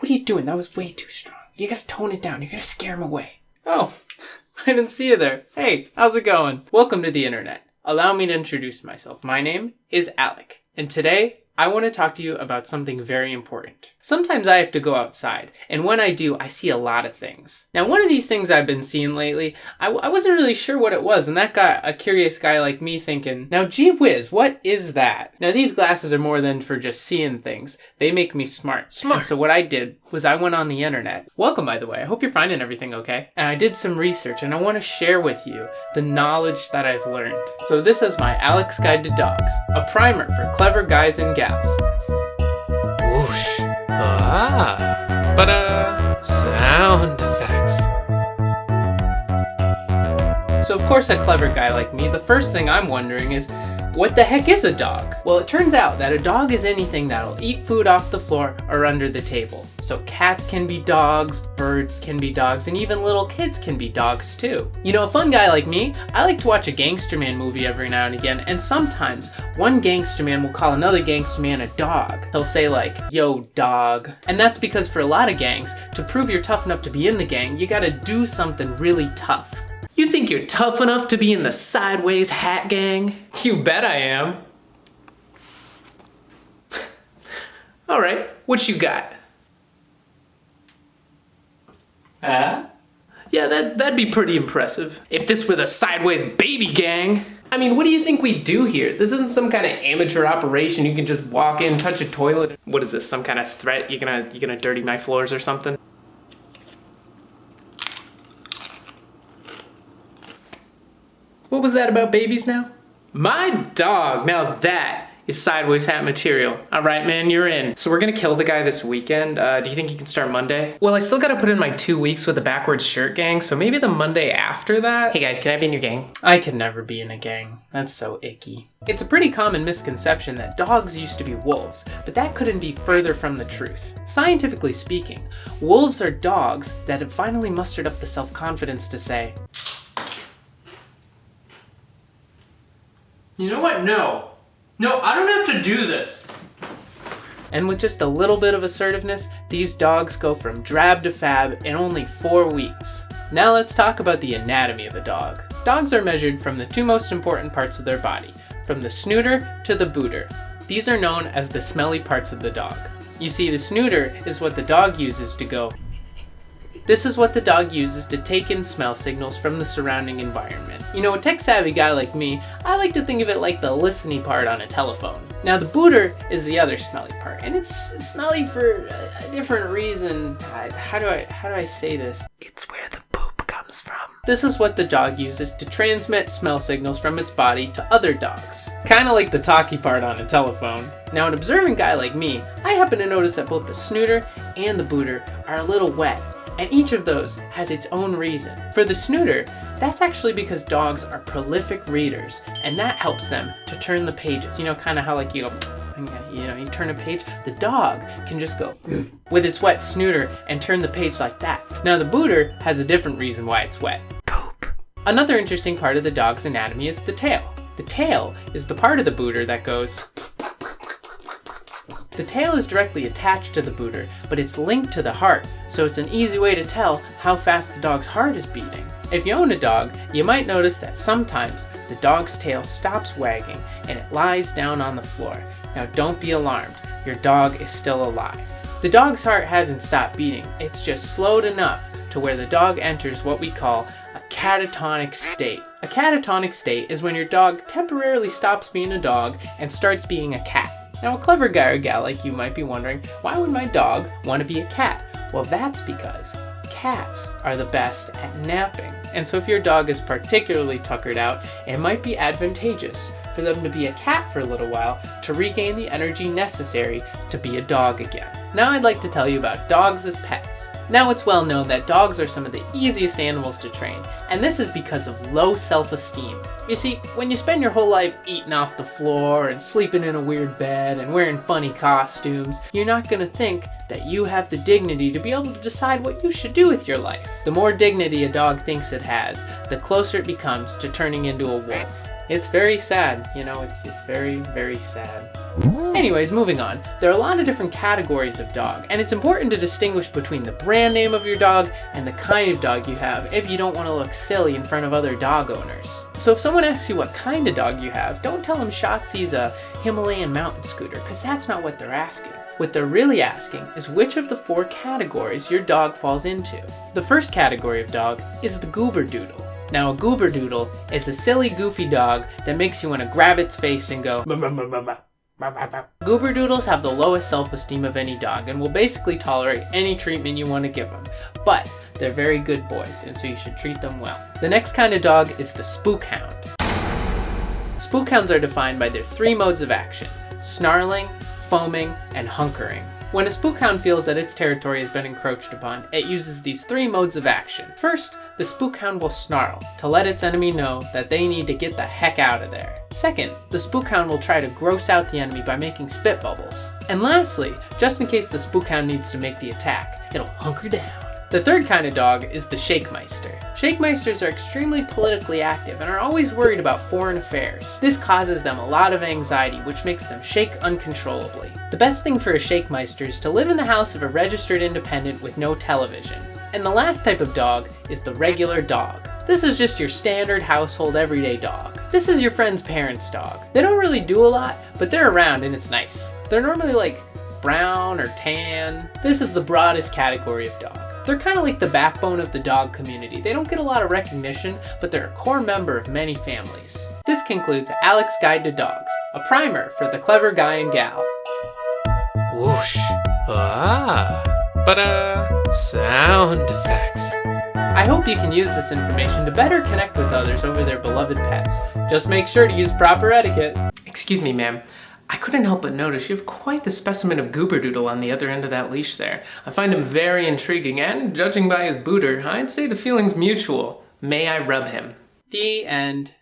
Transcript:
What are you doing? That was way too strong. You gotta tone it down. You're gonna scare him away. Oh, I didn't see you there. Hey, how's it going? Welcome to the internet. Allow me to introduce myself. My name is Alec, and today I want to talk to you about something very important. Sometimes I have to go outside, and when I do, I see a lot of things. Now, one of these things I've been seeing lately, I wasn't really sure what it was, and that got a curious guy like me thinking, now gee whiz, what is that? Now, these glasses are more than for just seeing things. They make me smart. And so what I did was I went on the internet. Welcome, by the way. I hope you're finding everything okay. And I did some research, and I want to share with you the knowledge that I've learned. So this is my Alec's Guide to Dogs, a primer for clever guys and gals. Whoosh. Sound effects. So of course, a clever guy like me, the first thing I'm wondering is, what the heck is a dog? Well, it turns out that a dog is anything that'll eat food off the floor or under the table. So cats can be dogs, birds can be dogs, and even little kids can be dogs too. You know, a fun guy like me, I like to watch a gangster man movie every now and again, and sometimes one gangster man will call another gangster man a dog. He'll say like, yo dog. And that's because for a lot of gangs, to prove you're tough enough to be in the gang, you gotta do something really tough. You think you're tough enough to be in the Sideways Hat Gang? You bet I am. All right, what you got? Yeah, that'd be pretty impressive. If this were the Sideways Baby Gang. I mean, what do you think we do here? This isn't some kind of amateur operation. You can just walk in, touch a toilet. What is this, some kind of threat? You gonna dirty my floors or something? What was that about babies now? My dog, now that is Sideways Hat material. All right, man, you're in. So we're gonna kill the guy this weekend. Do you think you can start Monday? Well, I still gotta put in my 2 weeks with the backwards shirt gang, so maybe the Monday after that? Hey guys, can I be in your gang? I can never be in a gang. That's so icky. It's a pretty common misconception that dogs used to be wolves, but that couldn't be further from the truth. Scientifically speaking, wolves are dogs that have finally mustered up the self-confidence to say, you know what? No, I don't have to do this. And with just a little bit of assertiveness, these dogs go from drab to fab in only 4 weeks. Now let's talk about the anatomy of a dog. Dogs are measured from the two most important parts of their body, from the snooter to the booter. These are known as the smelly parts of the dog. You see, the snooter is what the dog uses to go. This is what the dog uses to take in smell signals from the surrounding environment. You know, a tech-savvy guy like me, I like to think of it like the listening part on a telephone. Now the booter is the other smelly part, and it's smelly for a different reason. How do I say this? It's where the poop comes from. This is what the dog uses to transmit smell signals from its body to other dogs. Kinda like the talkie part on a telephone. Now an observant guy like me, I happen to notice that both the snooter and the booter are a little wet. And each of those has its own reason. For the snooter, that's actually because dogs are prolific readers, and that helps them to turn the pages. You know, kind of how like you turn a page. The dog can just go with its wet snooter and turn the page like that. Now the booter has a different reason why it's wet. Poop. Another interesting part of the dog's anatomy is the tail. The tail is the part of the booter that goes. The tail is directly attached to the booter, but it's linked to the heart, so it's an easy way to tell how fast the dog's heart is beating. If you own a dog, you might notice that sometimes the dog's tail stops wagging and it lies down on the floor. Now don't be alarmed, your dog is still alive. The dog's heart hasn't stopped beating, it's just slowed enough to where the dog enters what we call a catatonic state. A catatonic state is when your dog temporarily stops being a dog and starts being a cat. Now a clever guy or gal like you might be wondering, why would my dog want to be a cat? Well, that's because cats are the best at napping. And so if your dog is particularly tuckered out, it might be advantageous for them to be a cat for a little while to regain the energy necessary to be a dog again. Now I'd like to tell you about dogs as pets. Now it's well known that dogs are some of the easiest animals to train, and this is because of low self-esteem. You see, when you spend your whole life eating off the floor and sleeping in a weird bed and wearing funny costumes, you're not gonna think that you have the dignity to be able to decide what you should do with your life. The more dignity a dog thinks it has, the closer it becomes to turning into a wolf. It's very sad, you know, it's very, very sad. Anyways, moving on. There are a lot of different categories of dog, and it's important to distinguish between the brand name of your dog and the kind of dog you have if you don't want to look silly in front of other dog owners. So if someone asks you what kind of dog you have, don't tell them Shotzi's a Himalayan mountain scooter, because that's not what they're asking. What they're really asking is which of the 4 categories your dog falls into. The first category of dog is the Goober Doodle. Now, a Goober Doodle is a silly, goofy dog that makes you want to grab its face and go, "Bah, bah, bah, bah, bah." Goober Doodles have the lowest self-esteem of any dog and will basically tolerate any treatment you want to give them. But they're very good boys, and so you should treat them well. The next kind of dog is the Spook Hound. Spook Hounds are defined by their 3 modes of action: snarling, foaming, and hunkering. When a Spook Hound feels that its territory has been encroached upon, it uses these 3 modes of action. First, the Spook Hound will snarl to let its enemy know that they need to get the heck out of there. Second, the Spook Hound will try to gross out the enemy by making spit bubbles. And lastly, just in case the Spook Hound needs to make the attack, it'll hunker down. The third kind of dog is the Shakemeister. Shakemeisters are extremely politically active and are always worried about foreign affairs. This causes them a lot of anxiety, which makes them shake uncontrollably. The best thing for a Shakemeister is to live in the house of a registered independent with no television. And the last type of dog is the regular dog. This is just your standard household everyday dog. This is your friend's parents' dog. They don't really do a lot, but they're around and it's nice. They're normally like brown or tan. This is the broadest category of dog. They're kind of like the backbone of the dog community. They don't get a lot of recognition, but they're a core member of many families. This concludes Alec's Guide to Dogs, a primer for the clever guy and gal. Whoosh. Sound effects. I hope you can use this information to better connect with others over their beloved pets. Just make sure to use proper etiquette. Excuse me, ma'am. I couldn't help but notice you have quite the specimen of Goober Doodle on the other end of that leash there. I find him very intriguing, and judging by his booter, I'd say the feeling's mutual. May I rub him? The end.